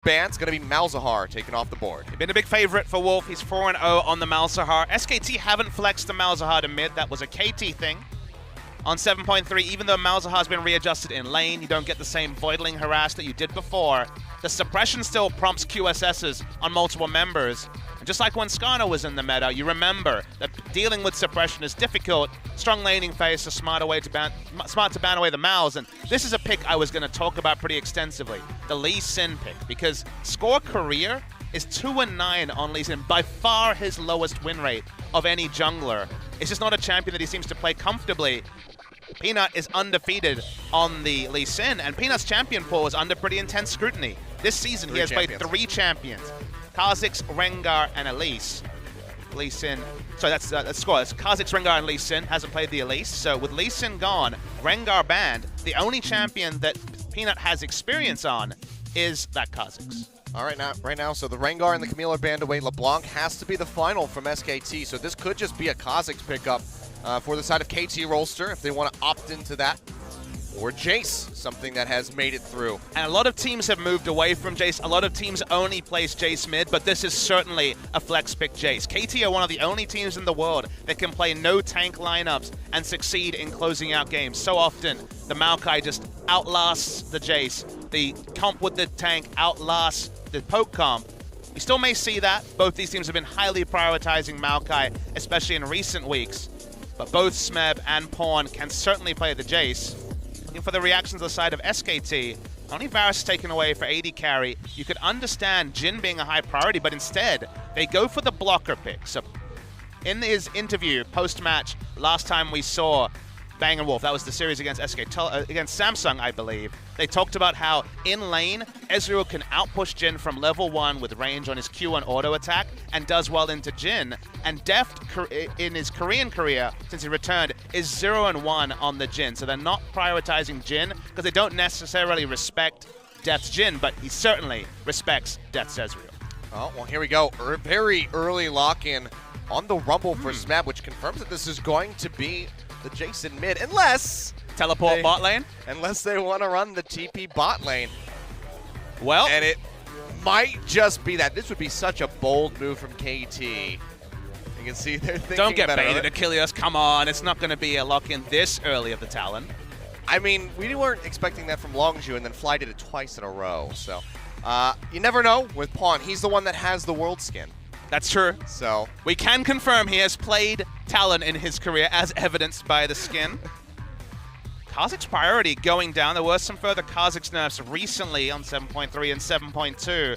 ban's going to be Malzahar taken off the board. He's been a big favorite for Wolf. He's 4-0 on the Malzahar. SKT haven't flexed the Malzahar to mid. That was a KT thing. On 7.3, even though Malzahar's been readjusted in lane, you don't get the same Voidling harass that you did before. The suppression still prompts QSSs on multiple members. And just like when Skarner was in the meta, you remember that dealing with suppression is difficult. Strong laning phase, a smart to ban away the Mals. And this is a pick I was going to talk about pretty extensively. The Lee Sin pick, because score career is 2-9 on Lee Sin, by far his lowest win rate of any jungler. It's just not a champion that he seems to play comfortably. Peanut is undefeated on the Lee Sin, and Peanut's champion pool is under pretty intense scrutiny. This season, he has played 3 champions. Kha'Zix, Rengar, and Elise. Lee Sin, sorry, that's score. It's Kha'Zix, Rengar, and Lee Sin. Hasn't played the Elise. So with Lee Sin gone, Rengar banned, the only champion that Peanut has experience on is that Kha'Zix. All right, now, so the Rengar and the Camille are banned away. LeBlanc has to be the final from SKT, so this could just be a Kha'Zix pickup for the side of KT Rolster if they want to opt into that. Or Jace, something that has made it through. And a lot of teams have moved away from Jace. A lot of teams only place Jace mid, but this is certainly a flex pick Jace. KT are one of the only teams in the world that can play no tank lineups and succeed in closing out games. So often, the Maokai just outlasts the Jace. The comp with the tank outlasts the poke comp. We still may see that. Both these teams have been highly prioritizing Maokai, especially in recent weeks. But both Smeb and Pawn can certainly play the Jace. And for the reactions on the side of SKT, only Varus taken away for AD carry. You could understand Jhin being a high priority, but instead, they go for the blocker pick. So in his interview post-match, last time we saw Bang & Wolf, that was the series against against Samsung, I believe. They talked about how in lane, Ezreal can outpush Jhin from level 1 with range on his Q1 auto attack and does well into Jhin. And Deft, in his Korean career, since he returned, is 0-1 on the Jhin. So they're not prioritizing Jhin because they don't necessarily respect Deft's Jhin, but he certainly respects Deft's Ezreal. Oh, well, here we go. Very early lock-in on the Rumble for Smeb, which confirms that this is going to be the Jason mid, unless teleport bot lane? Unless they want to run the TP bot lane. Well, and it might just be that. This would be such a bold move from KT. You can see they're thinking don't get better baited, Achilles. Come on, it's not going to be a lock-in this early of the Talon. I mean, we weren't expecting that from Longzhu, and then Fly did it twice in a row. So you never know with Pawn. He's the one that has the world skin. That's true. So we can confirm he has played Talon in his career, as evidenced by the skin. Kha'Zix priority going down. There were some further Kha'Zix nerfs recently on 7.3 and 7.2.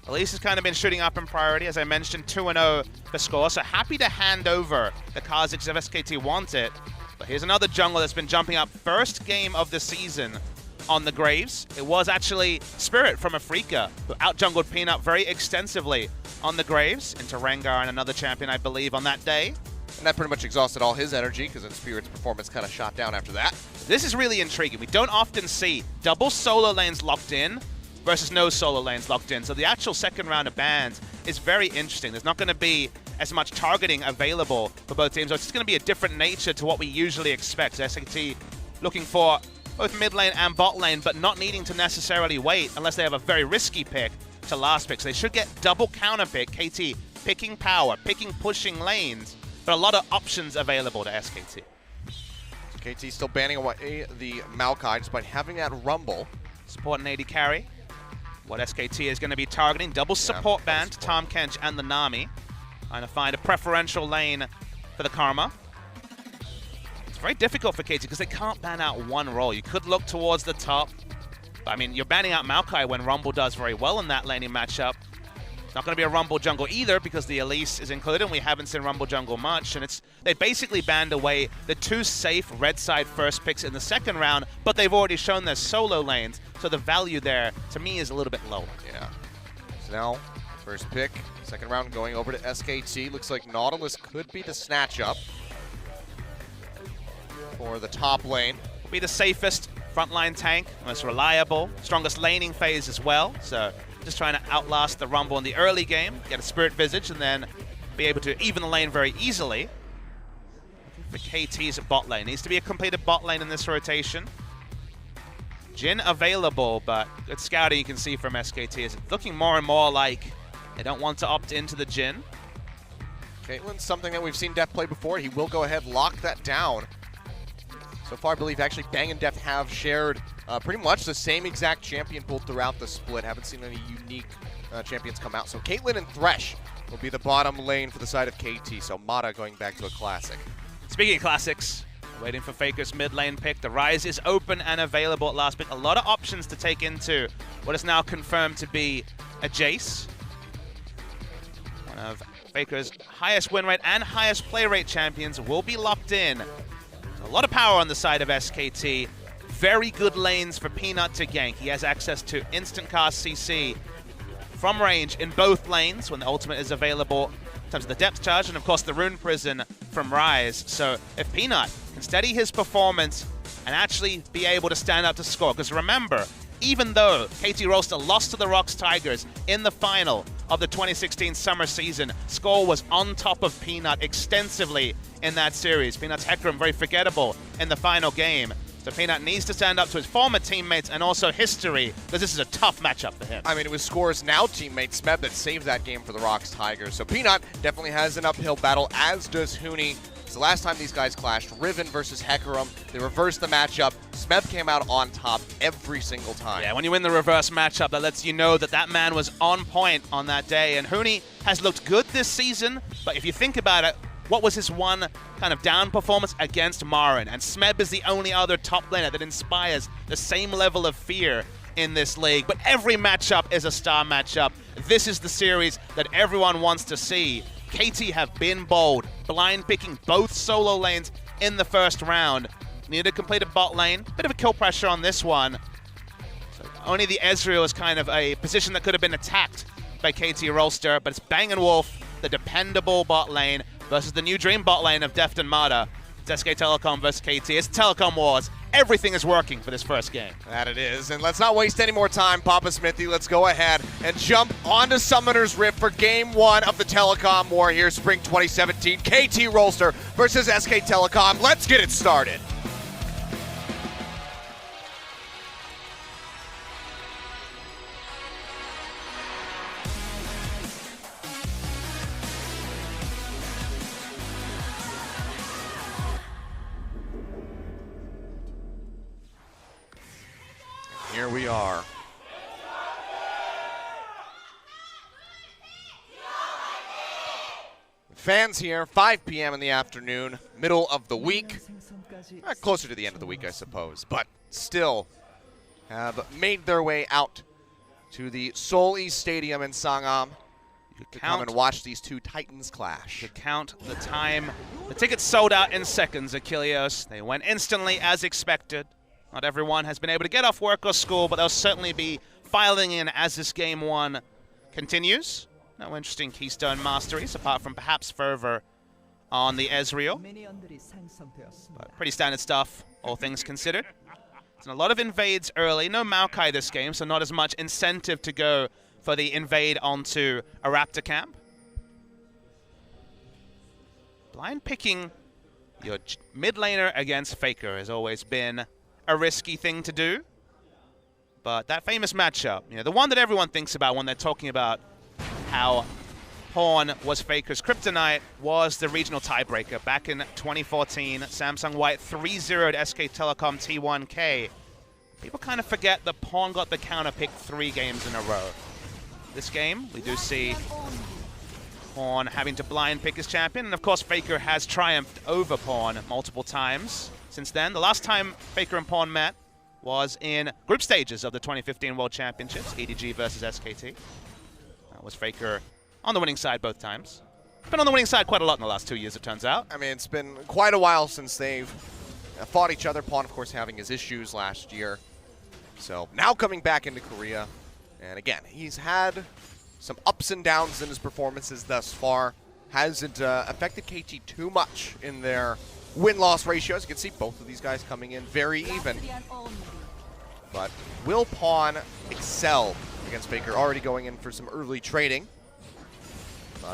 Elise has kind of been shooting up in priority, as I mentioned, 2-0 the score. So happy to hand over the Kha'Zix if SKT want it. But here's another jungler that's been jumping up. First game of the season on the Graves. It was actually Spirit from Afrika who out-jungled Peanut very extensively on the Graves into Rengar and another champion, I believe, on that day. And that pretty much exhausted all his energy because then Spirit's performance kind of shot down after that. This is really intriguing. We don't often see double solo lanes locked in versus no solo lanes locked in. So the actual second round of bans is very interesting. There's not going to be as much targeting available for both teams. So it's just going to be a different nature to what we usually expect. So SKT looking for both mid lane and bot lane, but not needing to necessarily wait unless they have a very risky pick to last pick. So they should get double counter pick. KT picking power, picking pushing lanes, but a lot of options available to SKT. KT still banning away the Maokai despite having that Rumble. Support and AD carry. What SKT is going to be targeting, double support ban to Tahm Kench and the Nami. Trying to find a preferential lane for the Karma. It's very difficult for KT because they can't ban out one role. You could look towards the top. I mean, you're banning out Maokai when Rumble does very well in that laning matchup. It's not going to be a Rumble jungle either because the Elise is included, and we haven't seen Rumble jungle much. And they basically banned away the 2 safe red side first picks in the second round, but they've already shown their solo lanes, so the value there, to me, is a little bit lower. Yeah. So now, first pick, second round going over to SKT. Looks like Nautilus could be the snatch up for the top lane. Be the safest frontline tank, most reliable, strongest laning phase as well. So just trying to outlast the Rumble in the early game, get a Spirit Visage, and then be able to even the lane very easily. Looking for KT's bot lane. Needs to be a completed bot lane in this rotation. Jhin available, but good scouting you can see from SKT is looking more and more like they don't want to opt into the Jhin. Caitlyn's something that we've seen Deft play before. He will go ahead, lock that down. So far, I believe actually Bang and Deft have shared pretty much the same exact champion pool throughout the split. Haven't seen any unique champions come out. So Caitlyn and Thresh will be the bottom lane for the side of KT. So Mata going back to a classic. Speaking of classics, waiting for Faker's mid lane pick. The Rise is open and available at last pick. A lot of options to take into what is now confirmed to be a Jace. One of Faker's highest win rate and highest play rate champions will be locked in. A lot of power on the side of SKT. Very good lanes for Peanut to gank. He has access to instant cast CC from range in both lanes when the ultimate is available in terms of the depth charge and of course the Rune Prison from Rise. So if Peanut can steady his performance and actually be able to stand up to score, because remember, even though KT Rolster lost to the Rocks Tigers in the final of the 2016 summer season, Score was on top of Peanut extensively in that series. Peanut's Hecarim very forgettable in the final game. So Peanut needs to stand up to his former teammates and also history, because this is a tough matchup for him. I mean, it was Score's now teammate Smeb that saved that game for the Rocks Tigers. So Peanut definitely has an uphill battle, as does Huni. It's the last time these guys clashed. Riven versus Hecarim. They reversed the matchup. Smeb came out on top every single time. Yeah, when you win the reverse matchup, that lets you know that that man was on point on that day. And Huni has looked good this season, but if you think about it, what was his one kind of down performance against Marin? And Smeb is the only other top laner that inspires the same level of fear in this league. But every matchup is a star matchup. This is the series that everyone wants to see. KT have been bold, blind picking both solo lanes in the first round. Needed to complete a bot lane. Bit of a kill pressure on this one. So only the Ezreal is kind of a position that could have been attacked by KT Rolster, but it's Bang & Wolf, the dependable bot lane, versus the new dream bot lane of Deft and Mata. It's SK Telecom versus KT. It's Telecom Wars. Everything is working for this first game. That it is. And let's not waste any more time, Papa Smithy. Let's go ahead and jump onto Summoner's Rift for Game 1 of the Telecom War here, Spring 2017. KT Rolster versus SK Telecom. Let's get it started. Here we are. Fans here, 5 p.m. in the afternoon, middle of the week. Closer to the end of the week, I suppose, but still have made their way out to the Seoul East Stadium in Sangam to come and watch these two titans clash. To count the time. The tickets sold out in seconds, Achilleos. They went instantly as expected. Not everyone has been able to get off work or school, but they'll certainly be filing in as this Game 1 continues. No interesting Keystone masteries, apart from perhaps Fervor on the Ezreal. But pretty standard stuff, all things considered. There's a lot of invades early. No Maokai this game, so not as much incentive to go for the invade onto a Raptor camp. Blind picking your mid laner against Faker has always been a risky thing to do, but that famous matchup, you know, the one that everyone thinks about when they're talking about how Pawn was Faker's kryptonite, was the regional tiebreaker back in 2014. Samsung White 3-0'd SK Telecom T1K. People kind of forget that Pawn got the counter pick 3 games in a row. This game, we do see Pawn having to blind pick his champion, and of course Faker has triumphed over Pawn multiple times since then. The last time Faker and Pawn met was in group stages of the 2015 World Championships, EDG versus SKT. That was Faker on the winning side both times. Been on the winning side quite a lot in the last 2 years, it turns out. I mean, it's been quite a while since they've fought each other. Pawn, of course, having his issues last year. So now coming back into Korea. And again, he's had some ups and downs in his performances thus far. Hasn't affected KT too much in their win-loss ratios. You can see both of these guys coming in very even. But will Pawn excel against Faker? Already going in for some early trading.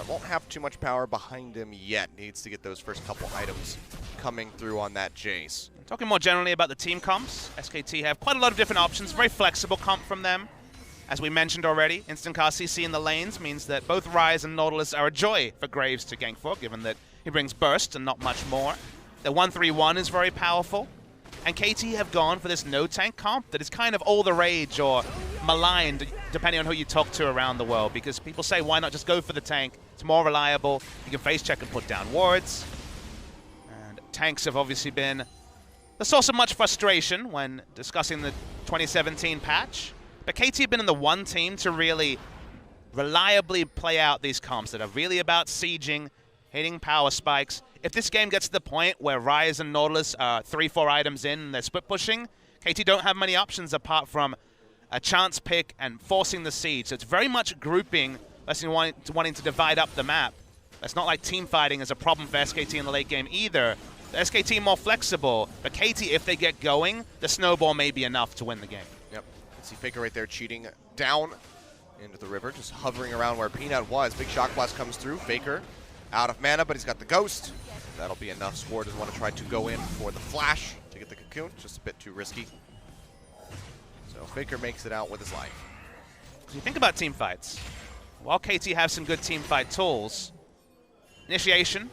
Won't have too much power behind him yet. Needs to get those first couple items coming through on that Jace. Talking more generally about the team comps, SKT have quite a lot of different options, very flexible comp from them. As we mentioned already, instant cast CC in the lanes means that both Ryze and Nautilus are a joy for Graves to gank for, given that he brings burst and not much more. The 1-3-1 is very powerful. And KT have gone for this no-tank comp that is kind of all the rage or maligned, depending on who you talk to around the world, because people say, why not just go for the tank? It's more reliable. You can face check and put down wards. And tanks have obviously been the source of much frustration when discussing the 2017 patch. But KT have been in the one team to really reliably play out these comps that are really about sieging, hitting power spikes. If this game gets to the point where Ryze and Nautilus are 3-4 items in and they're split pushing, KT don't have many options apart from a chance pick and forcing the siege. So it's very much grouping, less than wanting to divide up the map. It's not like team fighting is a problem for SKT in the late game either. The SKT more flexible, but KT, if they get going, the snowball may be enough to win the game. Yep. See Faker right there cheating down into the river, just hovering around where Peanut was. Big Shock Blast comes through. Faker out of mana, but he's got the Ghost. That'll be enough. Sword doesn't want to try to go in for the flash to get the Cocoon. Just a bit too risky. So Faker makes it out with his life. If you think about team fights, while KT have some good team fight tools, initiation,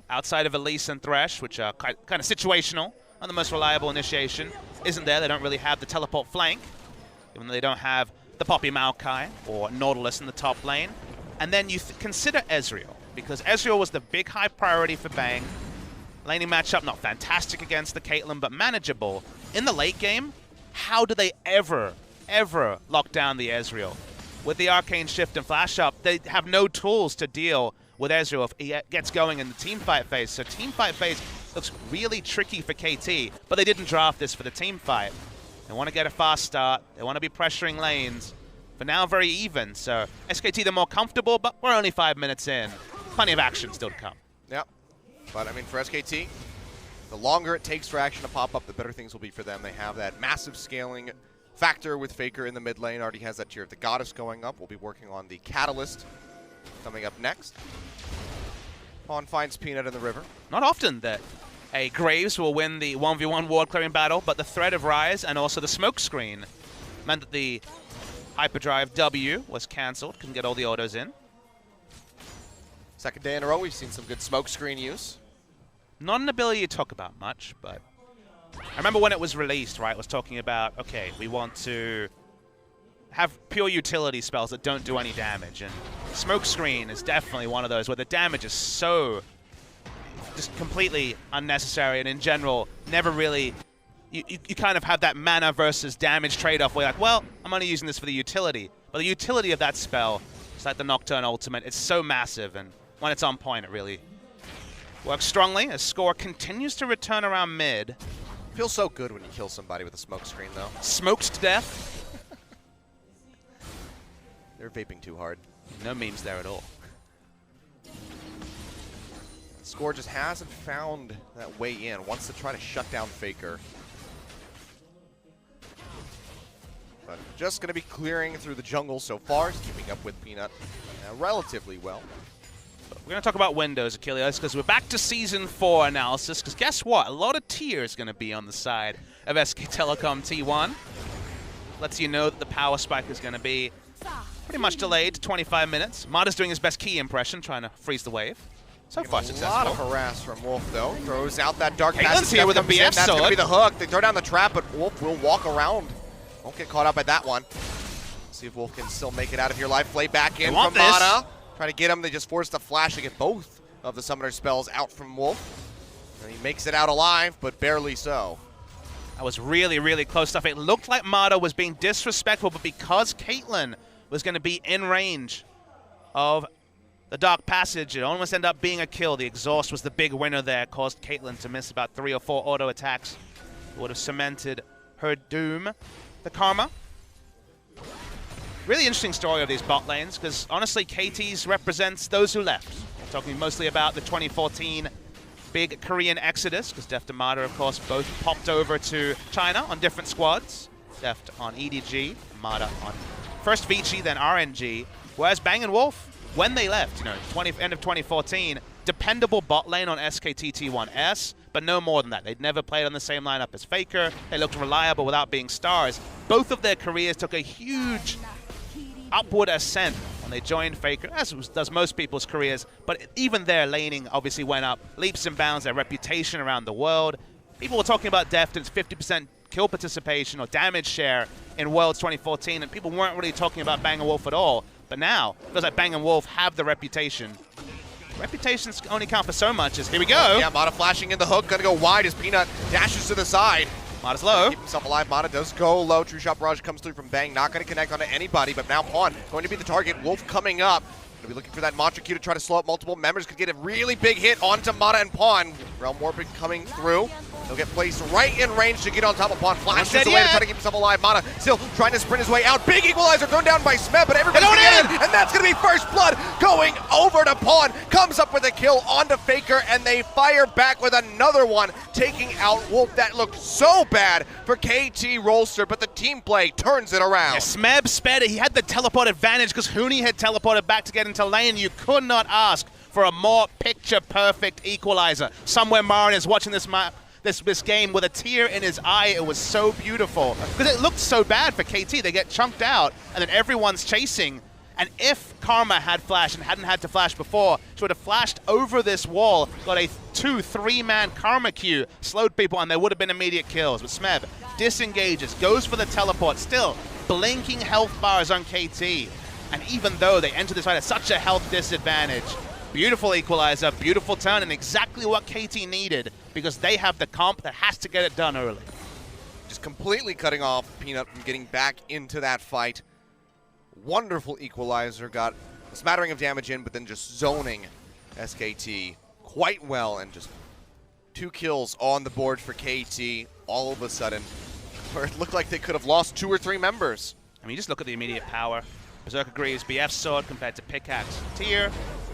outside of Elise and Thresh, which are kind of situational, not the most reliable initiation, isn't there. They don't really have the teleport flank, even though they don't have the Poppy Maokai or Nautilus in the top lane. And then you consider Ezreal, because Ezreal was the big high priority for Bang. Laning matchup, not fantastic against the Caitlyn, but manageable. In the late game, how do they ever lock down the Ezreal? With the Arcane Shift and Flash Up, they have no tools to deal with Ezreal if he gets going in the team fight phase. So team fight phase looks really tricky for KT, but they didn't draft this for the team fight. They want to get a fast start. They want to be pressuring lanes. For now, very even. So SKT, they're more comfortable, but we're only 5 minutes in. Plenty of action still to come. Yep. But, I mean, for SKT, the longer it takes for action to pop up, the better things will be for them. They have that massive scaling factor with Faker in the mid lane. Already has that tier of the Goddess going up. We'll be working on the Catalyst coming up next. Pawn finds Peanut in the river. Not often that a Graves will win the 1v1 ward clearing battle, but the threat of Ryze and also the smoke screen meant that the Hyperdrive W was cancelled. Couldn't get all the autos in. Second day in a row, we've seen some good smoke screen use. Not an ability you talk about much, but I remember when it was released, right, it was talking about, okay, we want to have pure utility spells that don't do any damage, and smoke screen is definitely one of those where the damage is so just completely unnecessary, and in general, never really, you kind of have that mana versus damage trade-off where you're like, well, I'm only using this for the utility. But the utility of that spell, it's like the Nocturne ultimate, it's so massive, and when it's on point, it really works strongly as score continues to return around mid. Feels so good when you kill somebody with a smoke screen, though. Smoked to death. They're vaping too hard. No memes there at all. Score just hasn't found that way in. Wants to try to shut down Faker. But just going to be clearing through the jungle so far. He's keeping up with Peanut relatively well. We're going to talk about Windows, Achilles, because we're back to Season 4 analysis, because guess what? A lot of tier is going to be on the side of SK Telecom T1. Lets you know that the power spike is going to be pretty much delayed to 25 minutes. Mada's doing his best key impression, trying to freeze the wave. So far successful. A lot of harass from Wolf, though. Throws out that dark Caitlyn's passage. here with a BF sword. That's going to be the hook. They throw down the trap, but Wolf will walk around. Won't get caught up by that one. See if Wolf can still make it out of here. Life play back in from Mada. Trying to get him. They just forced a flash to get both of the summoner spells out from Wolf. And he makes it out alive, but barely so. That was really, really close stuff. It looked like Mada was being disrespectful, but because Caitlyn was going to be in range of the Dark Passage, it almost ended up being a kill. The exhaust was the big winner there. Caused Caitlyn to miss about 3 or 4 auto attacks. Would have cemented her doom. The Karma. Really interesting story of these bot lanes, because honestly, KT's represents those who left. We're talking mostly about the 2014 big Korean exodus, because Deft and Mada, of course, both popped over to China on different squads. Deft on EDG, Mada on first Vici, then RNG. Whereas Bang and Wolf, when they left, end of 2014, dependable bot lane on SKT T1S, but no more than that. They'd never played on the same lineup as Faker. They looked reliable without being stars. Both of their careers took a huge upward ascent when they joined Faker, as does most people's careers, but even their laning obviously went up leaps and bounds, their reputation around the world. People were talking about Defton's 50% kill participation or damage share in Worlds 2014, and people weren't really talking about Bang & Wolf at all. But now, it feels like Bang & Wolf have the reputation. Reputations only count for so much as, here we go. Yeah, Mata flashing in the hook, gonna go wide as Peanut dashes to the side. Mata's low. Keep himself alive. Mata does go low. True Shot Barrage comes through from Bang. Not going to connect onto anybody, but now Pawn going to be the target. Wolf coming up. Going to be looking for that Mantra Q to try to slow up multiple members. Could get a really big hit onto Mata and Pawn. Realm Warping coming through. He'll get placed right in range to get on top of Pawn. Flashes away to try to keep himself alive. Mata still trying to sprint his way out. Big equalizer thrown down by Smeb, but everybody's in, and that's going to be first blood going over to Pawn. Comes up with a kill onto Faker, and they fire back with another one, taking out Wolf. That looked so bad for KT Rolster, but the team play turns it around. Yeah, Smeb sped it. He had the teleport advantage because Huni had teleported back to get into lane. You could not ask for a more picture-perfect equalizer. Somewhere Marin is watching this map. This game with a tear in his eye. It was so beautiful because it looked so bad for KT. They get chunked out and then everyone's chasing. And if Karma had flashed and hadn't had to flash before, she would have flashed over this wall, got a 2-3-man Karma Q, slowed people, and there would have been immediate kills. But Smeb disengages, goes for the teleport, still blinking health bars on KT. And even though they enter this fight at such a health disadvantage, beautiful equalizer, beautiful turn, and exactly what KT needed because they have the comp that has to get it done early. Just completely cutting off Peanut from getting back into that fight. Wonderful equalizer, got a smattering of damage in, but then just zoning SKT quite well, and just 2 kills on the board for KT all of a sudden, where it looked like they could have lost 2 or 3 members. I mean, just look at the immediate power. Berserker Greaves, BF Sword compared to Pickaxe Tier.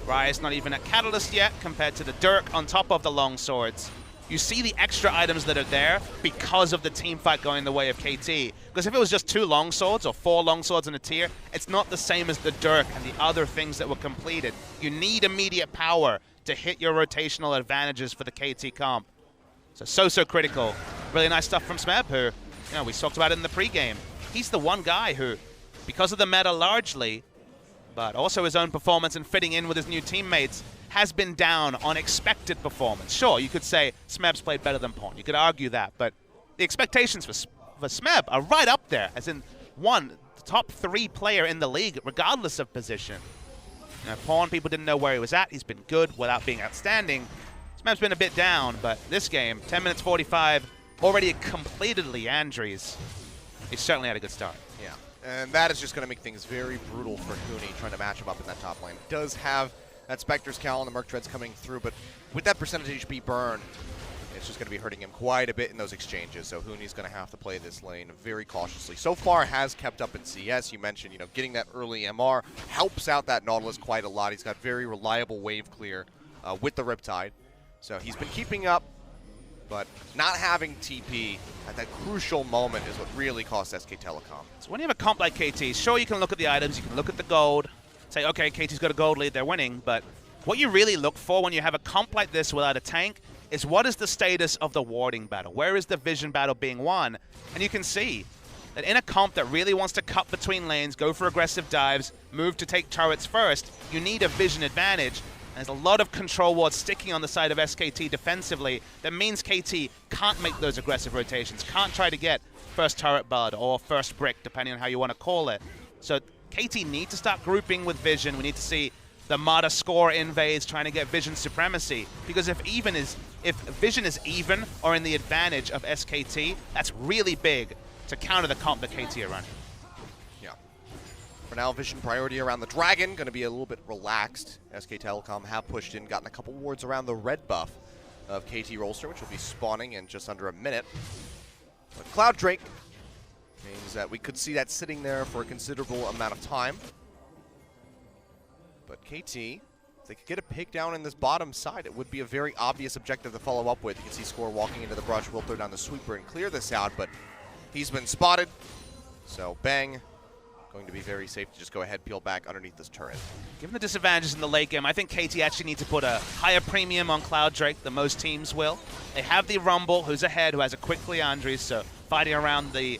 Riot's not even at Catalyst yet compared to the Dirk on top of the long swords. You see the extra items that are there because of the team fight going the way of KT. Because if it was just 2 long swords or 4 long swords in a tier, it's not the same as the Dirk and the other things that were completed. You need immediate power to hit your rotational advantages for the KT comp. So critical. Really nice stuff from Smeb, who, we talked about it in the pregame. He's the one guy who, because of the meta largely, but also his own performance and fitting in with his new teammates, has been down on expected performance. Sure, you could say Smeb's played better than Pawn. You could argue that, but the expectations for Smeb are right up there, as in the top 3 player in the league, regardless of position. Pawn, people didn't know where he was at. He's been good without being outstanding. Smeb's been a bit down, but this game, 10 minutes 45, already completed Leandri's. He certainly had a good start. Yeah, and that is just going to make things very brutal for Huni trying to match him up in that top lane. It does have that Spectre's Cowl and the Merc Treads coming through, but with that percentage HP burn, it's just going to be hurting him quite a bit in those exchanges. So Huni's going to have to play this lane very cautiously. So far has kept up in CS. You mentioned, getting that early MR helps out that Nautilus quite a lot. He's got very reliable wave clear with the Riptide. So he's been keeping up, but not having TP at that crucial moment is what really cost SK Telecom. So when you have a comp like KT, sure, you can look at the items, you can look at the gold, say, okay, KT's got a gold lead, they're winning, but what you really look for when you have a comp like this without a tank is what is the status of the warding battle? Where is the vision battle being won? And you can see that in a comp that really wants to cut between lanes, go for aggressive dives, move to take turrets first, you need a vision advantage. And there's a lot of control wards sticking on the side of SKT defensively. That means KT can't make those aggressive rotations, can't try to get first turret bud or first brick, depending on how you want to call it. So KT need to start grouping with vision. We need to see the Mata score invades trying to get vision supremacy. Because if vision is even or in the advantage of SKT, that's really big to counter the comp that KT are running. Yeah. For now, vision priority around the Dragon, going to be a little bit relaxed. SK Telecom have pushed in, gotten a couple wards around the red buff of KT Rolster, which will be spawning in just under a minute. But Cloud Drake means that we could see that sitting there for a considerable amount of time. But KT, if they could get a pick down in this bottom side, it would be a very obvious objective to follow up with. You can see Score walking into the brush, will throw down the sweeper and clear this out, but he's been spotted. So Bang going to be very safe to just go ahead, peel back underneath this turret. Given the disadvantages in the late game, I think KT actually needs to put a higher premium on Cloud Drake than most teams will. They have the Rumble, who's ahead, who has a quick Leandri, so fighting around the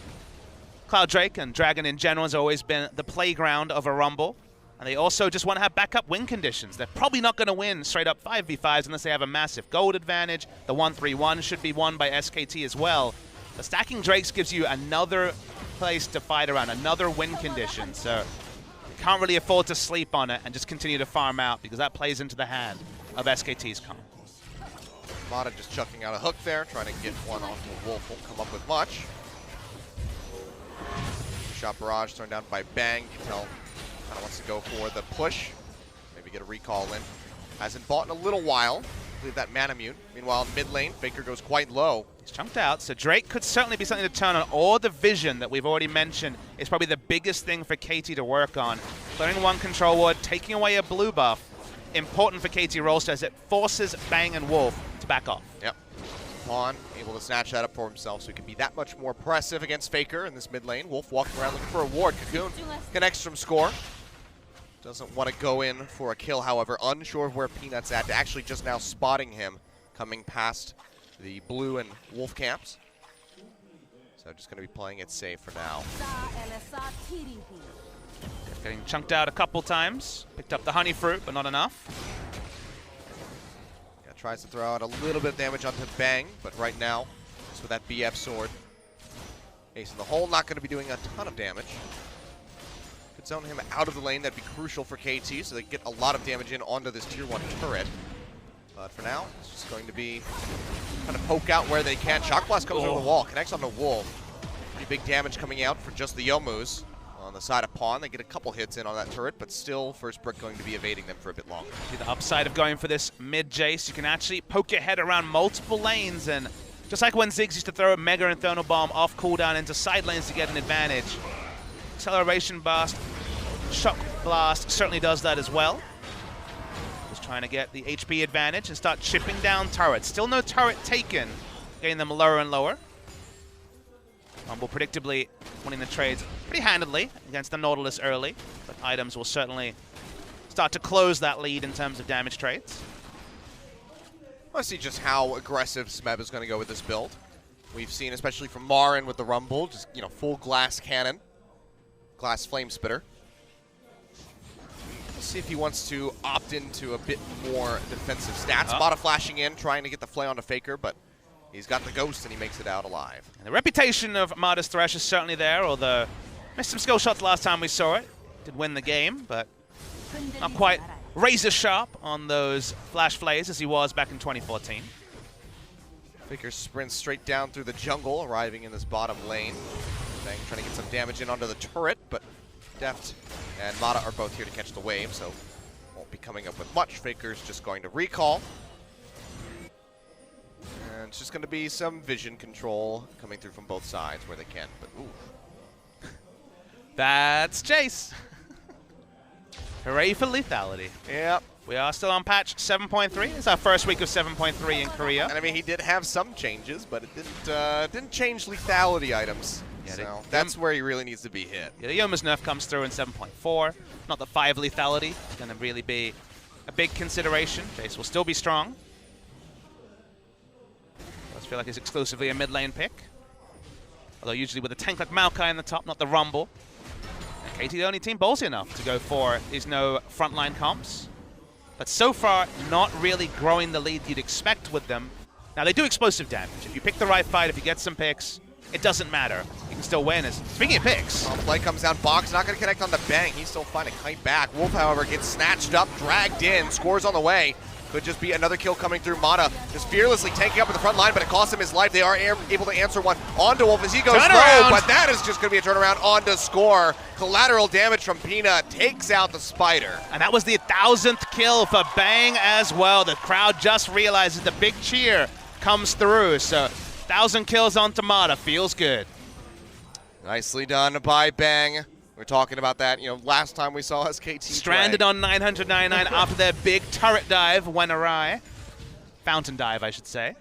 Cloud Drake and Dragon in general has always been the playground of a Rumble. And they also just want to have backup win conditions. They're probably not going to win straight up 5v5s unless they have a massive gold advantage. The 1-3-1 should be won by SKT as well. The stacking Drakes gives you another place to fight around, another win condition. So you can't really afford to sleep on it and just continue to farm out because that plays into the hand of SKT's comp. Mata just chucking out a hook there, trying to get one onto a Wolf. Won't come up with much. Shot barrage thrown down by Bang. You can tell kind of wants to go for the push. Maybe get a recall in. Hasn't bought in a little while. Leave that mana mute. Meanwhile, in mid lane, Faker goes quite low. He's chunked out, so Drake could certainly be something to turn on. Or the vision that we've already mentioned is probably the biggest thing for KT to work on. Clearing one control ward, taking away a blue buff. Important for KT Rolster as it forces Bang and Wolf to back off. Yep. Pawn able to snatch that up for himself so he can be that much more pressive against Faker in this mid lane. Wolf walking around looking for a ward. Cocoon connects from score. Doesn't want to go in for a kill, however, unsure of where Peanut's at. Actually just now spotting him coming past the blue and Wolf camps. So just going to be playing it safe for now. Getting chunked out a couple times. Picked up the honey fruit, but not enough. Yeah, tries to throw out a little bit of damage onto Bang, but right now, just with that BF sword, Ace in the hole, not going to be doing a ton of damage. Could zone him out of the lane, that'd be crucial for KT, so they get a lot of damage in onto this tier 1 turret. But for now, it's just going to be trying to poke out where they can. Shock Blast comes over the wall, connects on the Wolf. Pretty big damage coming out for just the Yomus. On the side of Pawn, they get a couple hits in on that turret, but still, First Brick going to be evading them for a bit longer. The upside of going for this mid Jace, you can actually poke your head around multiple lanes, and just like when Ziggs used to throw a Mega Inferno Bomb off cooldown into side lanes to get an advantage, Acceleration Blast, Shock Blast certainly does that as well. Just trying to get the HP advantage and start chipping down turrets. Still no turret taken, getting them lower and lower. Rumble predictably winning the trades pretty handedly against the Nautilus early, but items will certainly start to close that lead in terms of damage trades. Let's see just how aggressive Smeb is going to go with this build. We've seen, especially from Marin with the Rumble, just, you know, full glass cannon, glass flame spitter. Let's see if he wants to opt into a bit more defensive stats. Mata flashing in, trying to get the flay onto Faker, but he's got the ghost and he makes it out alive. And the reputation of Mata's Thresh is certainly there, although missed some skill shots last time we saw it. Did win the game, but not quite razor sharp on those flash flays as he was back in 2014. Faker sprints straight down through the jungle, arriving in this bottom lane. Bang trying to get some damage in onto the turret, but Deft and Mata are both here to catch the wave, so won't be coming up with much. Faker's just going to recall. And it's just going to be some vision control coming through from both sides where they can, but ooh. That's Jace. Hooray for lethality. Yep. We are still on patch 7.3. It's our first week of 7.3 in Korea. And I mean, he did have some changes, but it didn't change lethality items. Yeah, so that's where he really needs to be hit. Yeah, the Yoma's nerf comes through in 7.4. Not the 5 lethality. It's going to really be a big consideration. Jace will still be strong. Does feel like he's exclusively a mid lane pick. Although usually with a tank like Maokai in the top, not the Rumble. And KT the only team ballsy enough to go for these no frontline comps. But so far, not really growing the lead you'd expect with them. Now, they do explosive damage. If you pick the right fight, if you get some picks, it doesn't matter. You can still win. Speaking of picks. Play comes down, Box not going to connect on the Bang. He's still finding kite back. Wolf, however, gets snatched up, dragged in, scores on the way. Could just be another kill coming through. Mata just fearlessly tanking up in the front line, but it costs him his life. They are able to answer one onto Wolf as he goes low, but that is just going to be a turnaround onto score. Collateral damage from Peanut takes out the Spider. And that was the 1,000th kill for Bang as well. The crowd just realizes the big cheer comes through. So 1,000 kills onto Mata. Feels good. Nicely done by Bang. We're talking about that, you know, last time we saw SKT stranded on 999 after their big turret dive went awry. Fountain dive, I should say.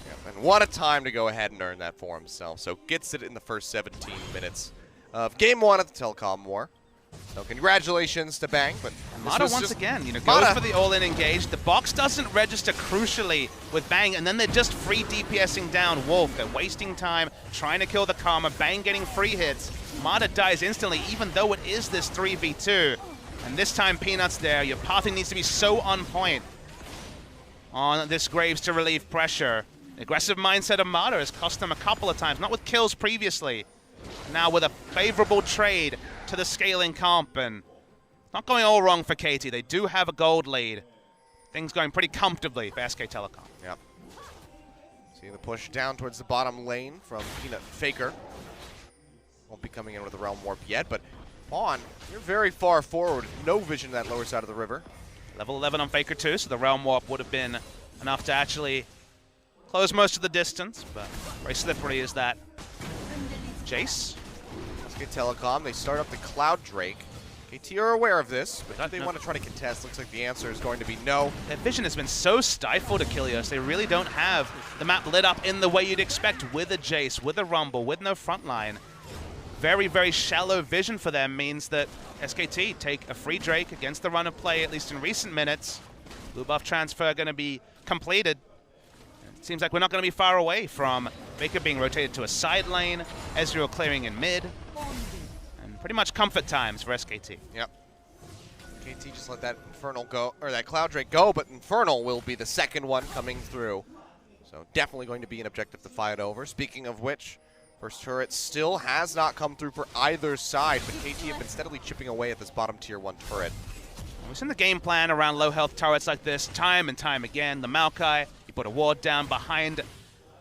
Yep, and what a time to go ahead and earn that for himself. So gets it in the first 17 minutes of Game 1 of the Telecom War. So congratulations to Bang, but Mata once again, goes for the all-in engage. The box doesn't register crucially with Bang, and then they're just free DPSing down Wolf. They're wasting time trying to kill the Karma. Bang getting free hits. Mata dies instantly, even though it is this 3v2. And this time, Peanut's there. Your pathing needs to be so on point on this Graves to relieve pressure. The aggressive mindset of Mata has cost them a couple of times, not with kills previously. Now with a favorable trade to the scaling comp, and not going all wrong for KT. They do have a gold lead. Things going pretty comfortably for SK Telecom. Yep. See the push down towards the bottom lane from Peanut Faker. Won't be coming in with a Realm Warp yet, but Pawn, you're very far forward. No vision to that lower side of the river. Level 11 on Faker too, so the Realm Warp would have been enough to actually close most of the distance, but very slippery is that Jace. SK Telecom, they start up the Cloud Drake. KT are aware of this, but do they want to try to contest? Looks like the answer is going to be no. Their vision has been so stifled, Achilles. They really don't have the map lit up in the way you'd expect with a Jace, with a Rumble, with no frontline. Very, very shallow vision for them means that SKT take a free Drake against the run of play, at least in recent minutes. Blue buff transfer going to be completed. It seems like we're not going to be far away from Faker being rotated to a side lane, Ezreal clearing in mid, and pretty much comfort times for SKT. Yep. KT just let that Infernal go, or that Cloud Drake go, but Infernal will be the second one coming through. So definitely going to be an objective to fight over. Speaking of which, first turret still has not come through for either side, but KT have been steadily chipping away at this bottom tier 1 turret. We've seen the game plan around low health turrets like this time and time again. The Maokai, you put a ward down behind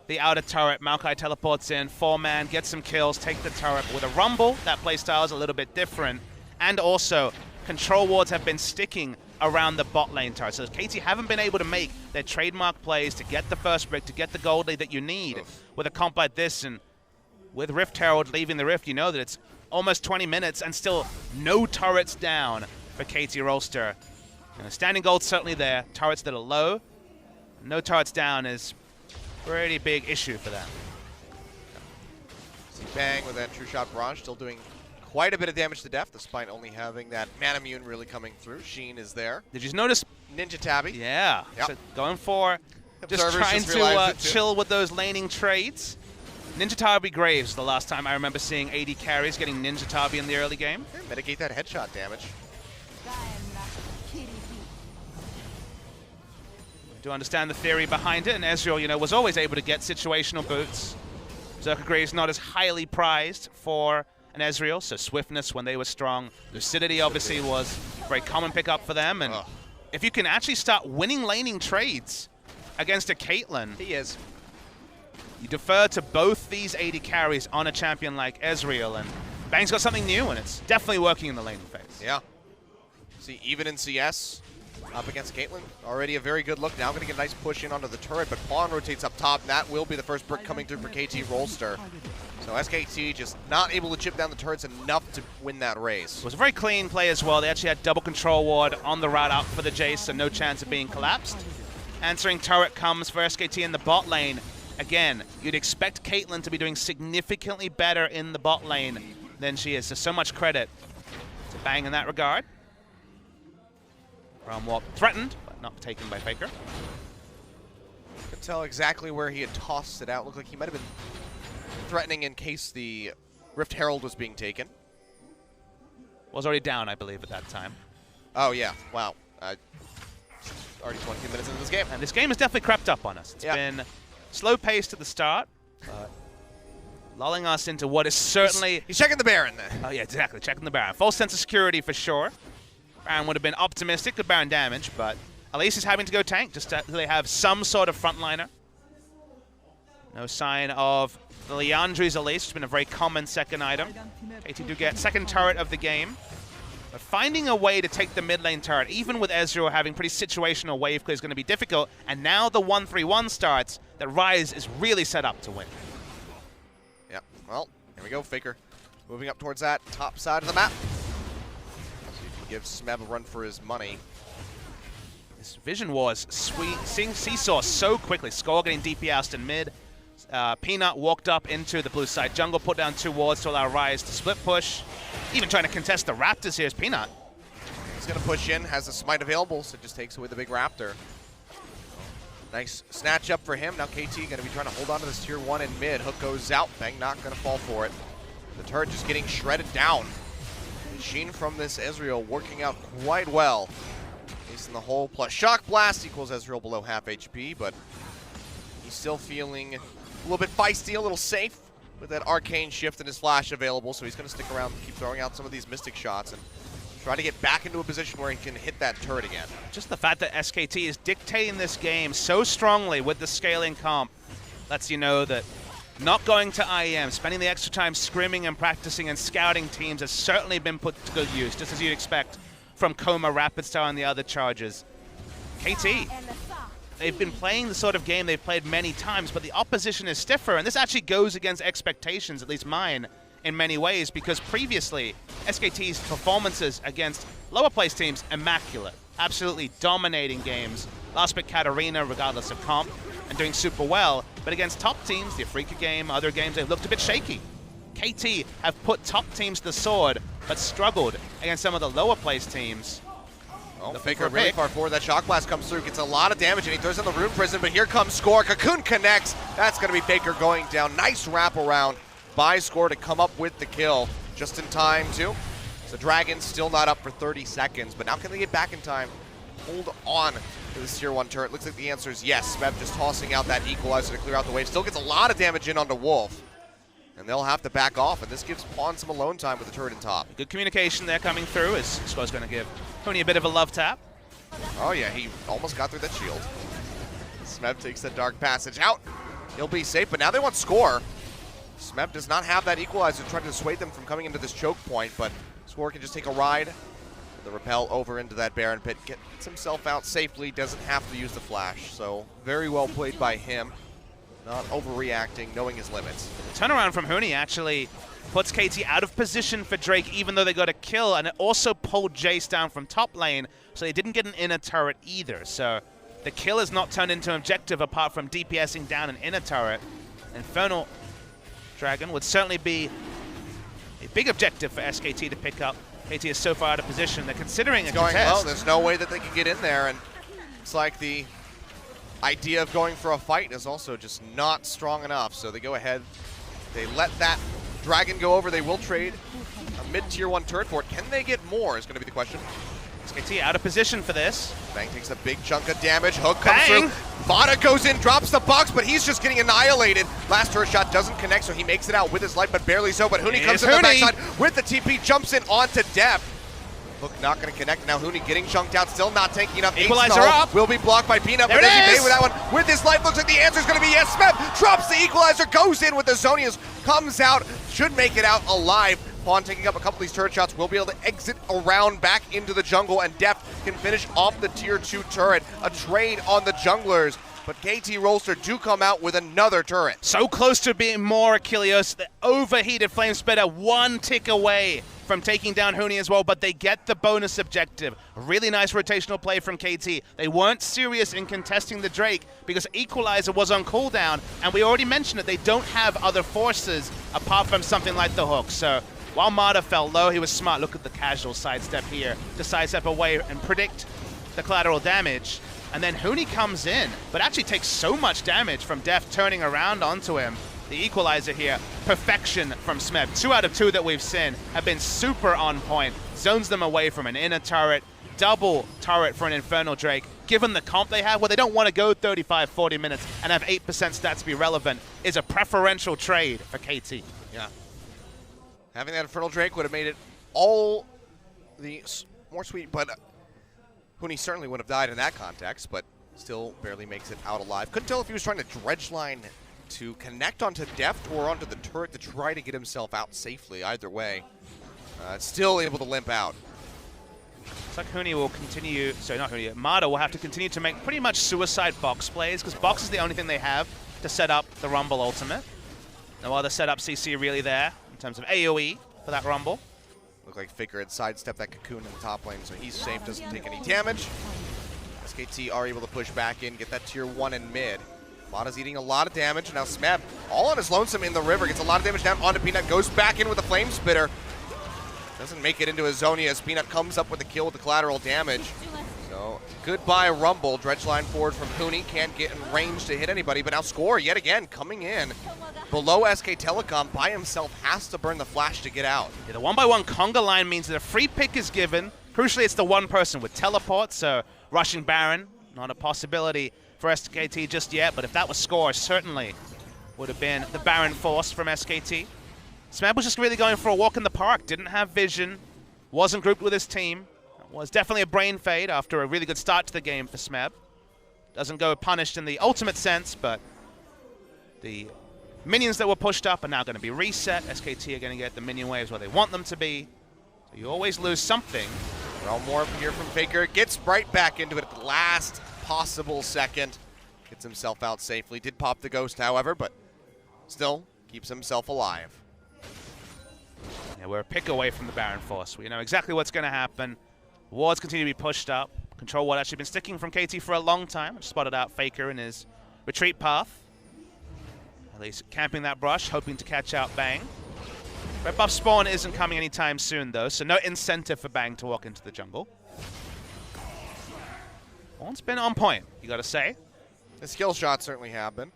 the outer turret. Maokai teleports in, 4-man, gets some kills, take the turret. But with a Rumble, that playstyle is a little bit different. And also, control wards have been sticking around the bot lane turret. So KT haven't been able to make their trademark plays to get the first brick, to get the gold lead that you need with a comp like this. And with Rift Herald leaving the Rift, you know that it's almost 20 minutes and still no turrets down for KT Rolster. And the standing gold's certainly there. Turrets that are low, no turrets down is a pretty big issue for them. See Bang with that True Shot Barrage still doing quite a bit of damage to death, despite only having that Manamune really coming through. Sheen is there. Did you notice? Ninja Tabby. Yeah. Yep. So going for just trying to chill with those laning trades. Ninja Tabby Graves, the last time I remember seeing AD carries getting Ninja Tabby in the early game. Yeah, mitigate that headshot damage. Do understand the theory behind it, and Ezreal, was always able to get situational boots. Berserker Graves not as highly prized for an Ezreal, so swiftness when they were strong. Lucidity obviously was a very common pickup for them, and if you can actually start winning laning trades against a Caitlyn, he is. You defer to both these AD carries on a champion like Ezreal, and Bang's got something new, and it's definitely working in the laning phase. Yeah. See, even in CS, up against Caitlyn, already a very good look. Now going to get a nice push in onto the turret, but Pawn rotates up top, and that will be the first brick coming through for KT Rolster. So SKT just not able to chip down the turrets enough to win that race. It was a very clean play as well. They actually had double control ward on the route out for the Jace, so no chance of being collapsed. Answering turret comes for SKT in the bot lane. Again, you'd expect Caitlyn to be doing significantly better in the bot lane than she is. So much credit to Bang in that regard. Realm Warp threatened, but not taken by Faker. Could tell exactly where he had tossed it out. Looked like he might have been threatening in case the Rift Herald was being taken. Was already down, I believe, at that time. Oh, yeah. Wow. Already 20 minutes into this game. And this game has definitely crept up on us. It's been slow-paced at the start, but lulling us into what is certainly... He's checking the Baron there. Oh, yeah, exactly. Checking the Baron. Full sense of security for sure. Baron would have been optimistic with Baron damage, but Elise is having to go tank just so they have some sort of frontliner. No sign of the Leandri's Elise, which has been a very common second item. KT do get second turret of the game. But finding a way to take the mid lane turret, even with Ezreal having pretty situational wave clear, is going to be difficult. And now the 1-3-1 starts, that Ryze is really set up to win. Yeah, well, here we go, Faker. Moving up towards that top side of the map. See if he gives Smeb a run for his money. This vision was sweet, seeing Seesaw so quickly. Skull getting DPS'd in mid. Peanut walked up into the blue side jungle, put down 2 wards to allow Rise to split push. Even trying to contest the Raptors here is Peanut. He's going to push in, has a smite available, so it just takes away the big Raptor. Nice snatch up for him. Now KT going to be trying to hold on to this tier 1 in mid. Hook goes out. Bang not going to fall for it. The turret just getting shredded down. Machine from this Ezreal working out quite well. He's in the hole, plus Shock Blast equals Ezreal below half HP, but he's still feeling a little bit feisty, a little safe with that Arcane Shift and his flash available, so he's going to stick around and keep throwing out some of these Mystic shots and try to get back into a position where he can hit that turret again. Just the fact that SKT is dictating this game so strongly with the scaling comp lets you know that not going to IEM, spending the extra time scrimming and practicing and scouting teams has certainly been put to good use, just as you'd expect from Coma, Rapid Star, and the other charges. KT, they've been playing the sort of game they've played many times, but the opposition is stiffer, and this actually goes against expectations, at least mine, in many ways, because previously, SKT's performances against lower place teams, immaculate. Absolutely dominating games. Last pick Katarina, regardless of comp, and doing super well. But against top teams, the Afrika game, other games, they've looked a bit shaky. KT have put top teams to the sword, but struggled against some of the lower place teams. Oh, Faker really far forward. That Shock Blast comes through, gets a lot of damage, and he throws in the Rune Prison, but here comes Score. Cocoon connects. That's going to be Faker going down. Nice wraparound by Score to come up with the kill just in time, too. So Dragon's still not up for 30 seconds, but now can they get back in time? Hold on to this tier 1 turret. Looks like the answer is yes. Smeb just tossing out that equalizer to clear out the wave. Still gets a lot of damage in onto Wolf. And they'll have to back off, and this gives Pawn some alone time with the turret in top. Good communication there coming through as Score's going to give Tony a bit of a love tap. Oh yeah, he almost got through that shield. Smeb takes that Dark Passage out. He'll be safe, but now they want Score. Smeb does not have that equalizer to try to dissuade them from coming into this choke point, but Score can just take a ride. The repel over into that Baron Pit, gets himself out safely, doesn't have to use the flash. So very well played by him. Not overreacting, knowing his limits. Turnaround from Huni actually puts KT out of position for Drake, even though they got a kill, and it also pulled Jace down from top lane, so they didn't get an inner turret either. So the kill is not turned into an objective apart from DPSing down an inner turret. Infernal Dragon would certainly be a big objective for SKT to pick up. KT is so far out of position, they're considering a contest. Well, there's no way that they can get in there, and it's like the idea of going for a fight is also just not strong enough, so they go ahead. They let that Dragon go over. They will trade a mid-tier 1 turret for it. Can they get more is going to be the question. SKT out of position for this. Bang takes a big chunk of damage. Hook comes through. Vada goes in, drops the box, but he's just getting annihilated. Last turret shot doesn't connect, so he makes it out with his life, but barely so. But Huni comes in the backside with the TP, jumps in onto Def. Hook not going to connect. Now Huni getting chunked out, still not tanking enough. Equalizer up. Will be blocked by Peanut, but does he pay with that one? With his life, looks like the answer is going to be yes. Smeb drops the equalizer, goes in with the Zonias, comes out, should make it out alive. Pawn taking up a couple of these turret shots, will be able to exit around back into the jungle, and Def can finish off the tier 2 turret. A trade on the junglers, but KT Rolster do come out with another turret. So close to being more Achilles. The overheated Flame Spitter 1 tick away from taking down Huni as well, but they get the bonus objective. Really nice rotational play from KT. They weren't serious in contesting the Drake because Equalizer was on cooldown, and we already mentioned that they don't have other forces apart from something like the hook. So while Mata fell low, he was smart. Look at the casual sidestep here to sidestep away and predict the collateral damage. And then Huni comes in, but actually takes so much damage from Def turning around onto him. The equalizer here, perfection from Smeb. 2 out of 2 that we've seen have been super on point. Zones them away from an inner turret, double turret for an Infernal Drake. Given the comp they have, where they don't want to go 35, 40 minutes and have 8% stats be relevant, is a preferential trade for KT. Yeah. Having that Infernal Drake would have made it all the more sweet, but Huni certainly would have died in that context, but still barely makes it out alive. Couldn't tell if he was trying to dredge line to connect onto Deft or onto the turret to try to get himself out safely. Either way, still able to limp out. Looks like Huni will continue, sorry, not Huni, Mata will have to continue to make pretty much suicide box plays, because box is the only thing they have to set up the Rumble ultimate. No other setup CC really there in terms of AoE for that Rumble. Look like Faker had sidestepped that Cocoon in the top lane, so he's safe, doesn't take any damage. SKT are able to push back in, get that tier 1 in mid. Mata's eating a lot of damage. Now Smeb, all on his lonesome in the river, gets a lot of damage down onto Peanut, goes back in with a Flame Spitter. Doesn't make it into his Zonia as Peanut comes up with the kill with the collateral damage. So, goodbye Rumble. Dredge line forward from Huni. Can't get in range to hit anybody, but now Score yet again coming in. Below SK Telecom by himself, has to burn the flash to get out. Yeah, the 1x1 conga line means that a free pick is given. Crucially, it's the one person with teleport, so rushing Baron, not a possibility for SKT just yet, but if that was Score, certainly would have been the Baron force from SKT. Smeb was just really going for a walk in the park, didn't have vision, wasn't grouped with his team. Was definitely a brain fade after a really good start to the game for Smeb. Doesn't go punished in the ultimate sense, but the minions that were pushed up are now going to be reset. SKT are going to get the minion waves where they want them to be. So you always lose something. Realm Warp here from Faker. Gets right back into it at the last possible second. Gets himself out safely. Did pop the ghost, however, but still keeps himself alive. Yeah, we're a pick away from the Baron force. We know exactly what's going to happen. Wards continue to be pushed up. Control Ward actually been sticking from KT for a long time. Spotted out Faker in his retreat path. At least camping that brush, hoping to catch out Bang. Red buff spawn isn't coming anytime soon though, so no incentive for Bang to walk into the jungle. Spawn's been on point, you gotta say. The skill shots certainly have been.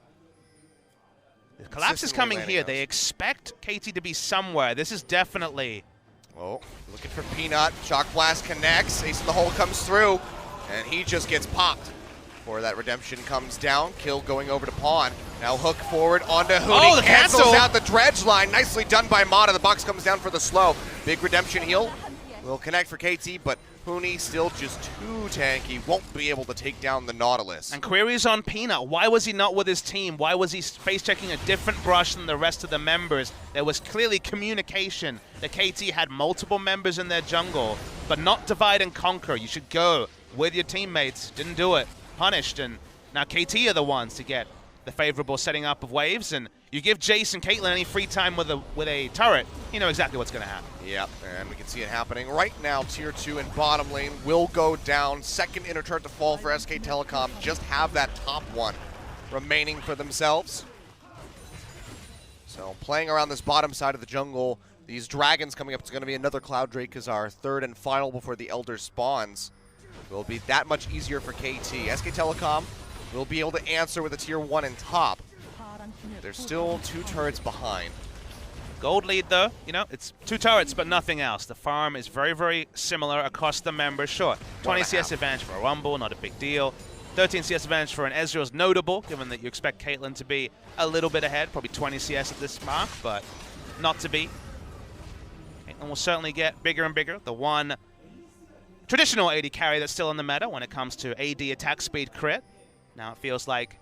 The collapse is coming here. They expect KT to be somewhere. This is definitely... Oh, looking for Peanut. Shock Blast connects. Ace in the hole comes through, and he just gets popped before that redemption comes down. Kill going over to Pawn. Now hook forward onto Huni. Oh, the cancels cancel out the dredge line. Nicely done by Mata. The box comes down for the slow. Big redemption heal will connect for KT, but Huni still just too tanky. Won't be able to take down the Nautilus. And queries on Peanut. Why was he not with his team? Why was he face-checking a different brush than the rest of the members? There was clearly communication that KT had multiple members in their jungle, but not divide and conquer. You should go with your teammates. Didn't do it. Punished. And now KT are the ones to get the favorable setting up of waves. And you give Jace and Caitlyn any free time with a turret, you know exactly what's going to happen. Yep, and we can see it happening right now. Tier 2 in bottom lane will go down. Second inner turret to fall for SK Telecom. Just have that top one remaining for themselves. So playing around this bottom side of the jungle, these dragons coming up. It's going to be another Cloud Drake as our third and final before the Elder spawns. Will be that much easier for KT. SK Telecom will be able to answer with a tier 1 in top. They're still 2 turrets behind. Gold lead though, you know, it's 2 turrets but nothing else. The farm is very, very similar across the members. Sure, 20 CS advantage for a Rumble, not a big deal. 13 CS advantage for an Ezreal is notable, given that you expect Caitlyn to be a little bit ahead, probably 20 CS at this mark, but not to be. Caitlyn will certainly get bigger and bigger. The one traditional AD carry that's still in the meta when it comes to AD attack speed crit. Now it feels like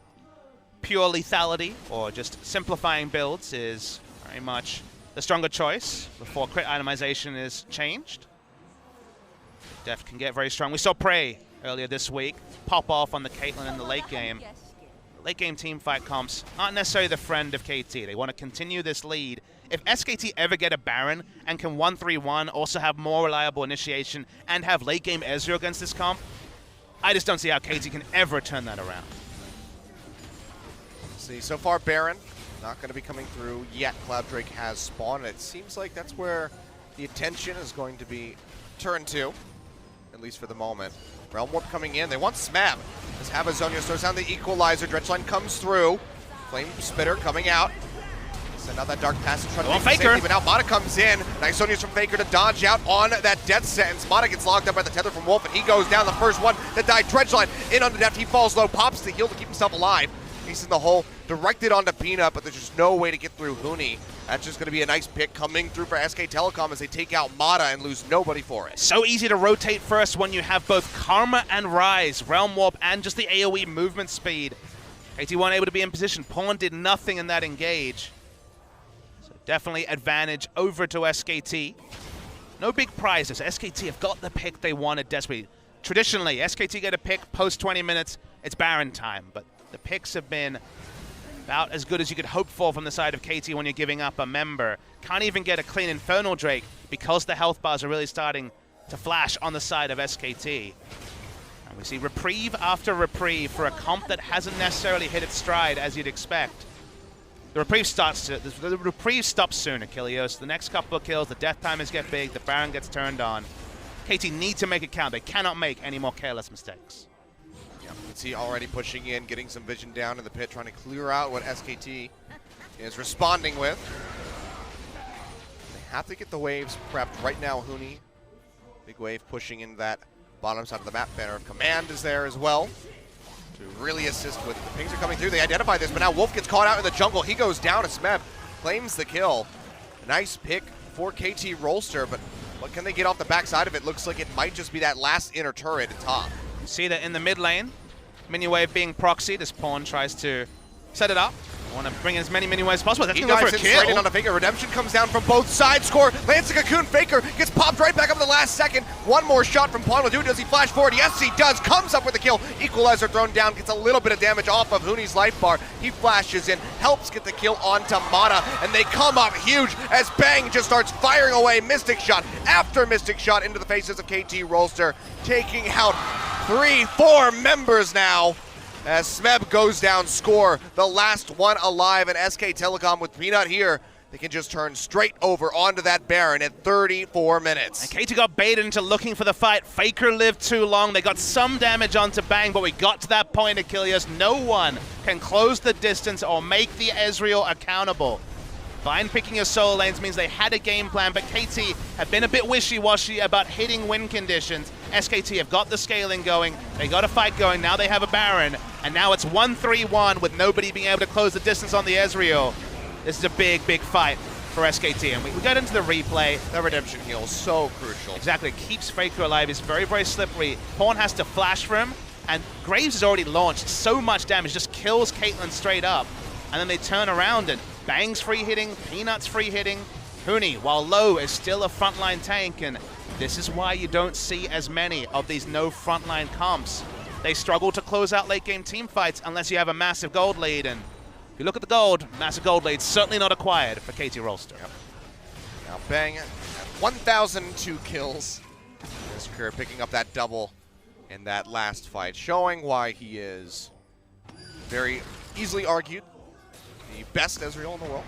pure lethality or just simplifying builds is very much the stronger choice before crit itemization is changed. Def can get very strong. We saw Prey earlier this week pop off on the Caitlyn in the late game. Late game team fight comps aren't necessarily the friend of KT. They want to continue this lead. If SKT ever get a Baron and can 1-3-1, also have more reliable initiation and have late game Ezreal against this comp, I just don't see how KT can ever turn that around. See, so far Baron not going to be coming through yet. Cloud Drake has spawned. It seems like that's where the attention is going to be turned to, at least for the moment. Realm Warp coming in. They want Smab. Let's have a Zonia throws down the equalizer. Dredge line comes through. Flame Spitter coming out. Send out that Dark Passage trying to make Faker. safety, but now Mata comes in. Nice Zonia's from Faker to dodge out on that death sentence. Mata gets locked up by the tether from Wolf, and he goes down the first one that died. Dredge line in on the depth. He falls low, pops the heal to keep himself alive. He's in the hole, directed onto Peanut, but there's just no way to get through Huni. That's just going to be a nice pick coming through for SK Telecom as they take out Mata and lose nobody for it. So easy to rotate first when you have both Karma and Rise, Realm Warp, and just the AoE movement speed. KT weren't able to be in position. Pawn did nothing in that engage. So definitely advantage over to SKT. No big prizes. SKT have got the pick they wanted desperately. Traditionally, SKT get a pick post 20 minutes, it's Baron time, but the picks have been about as good as you could hope for from the side of KT when you're giving up a member. Can't even get a clean Infernal Drake because the health bars are really starting to flash on the side of SKT. And we see reprieve after reprieve for a comp that hasn't necessarily hit its stride as you'd expect. The reprieve stops soon, Achilles. The next couple of kills, the death timers get big, the Baron gets turned on. KT need to make it count. They cannot make any more careless mistakes. Yeah, you can see already pushing in, getting some vision down in the pit, trying to clear out what SKT is responding with. They have to get the waves prepped right now. Huni, big wave pushing in that bottom side of the map. Banner of Command is there as well to really assist with the pings are coming through. They identify this, but now Wolf gets caught out in the jungle. He goes down. Smeb claims the kill. Nice pick for KT Rolster, but what can they get off the backside of it? Looks like it might just be that last inner turret at top. See that in the mid lane, mini wave being proxied as Pawn tries to set it up. Want to bring in as many waves as possible. That's He going to go dives for a in straight in kill. on a Faker. Redemption comes down from both sides. Score. Lands a Cocoon. Faker gets popped right back up in the last second. One more shot from Pawn will do. Does he flash forward? Yes, he does. Comes up with the kill. Equalizer thrown down. Gets a little bit of damage off of Huni's life bar. He flashes in. Helps get the kill onto Mata. And they come up huge as Bang just starts firing away Mystic Shot after Mystic Shot into the faces of KT Rolster. Taking out 3-4 members now. As Smeb goes down, Score, the last one alive, and SK Telecom with Peanut here, they can just turn straight over onto that Baron at 34 minutes. And KT got baited into looking for the fight. Faker lived too long. They got some damage onto Bang, but we got to that point, Achilles. No one can close the distance or make the Ezreal accountable. Vine picking your solo lanes means they had a game plan, but KT have been a bit wishy-washy about hitting win conditions. SKT have got the scaling going, they got a fight going, now they have a Baron, and now it's 1-3-1 with nobody being able to close the distance on the Ezreal. This is a big fight for SKT, and we got into the replay. The redemption heal is so crucial. Exactly, it keeps Faker alive, he's very slippery. Pawn has to flash for him, and Graves has already launched so much damage, just kills Caitlyn straight up, and then they turn around and Bang's free hitting, Peanut's free hitting. Huni, while low, is still a frontline tank, and this is why you don't see as many of these no frontline comps. They struggle to close out late game team fights unless you have a massive gold lead, and if you look at the gold, massive gold lead certainly not acquired for KT Rolster. Yep. Now Bang at 1,002 kills in his career, picking up that double in that last fight, showing why he is very easily argued the best Ezreal in the world.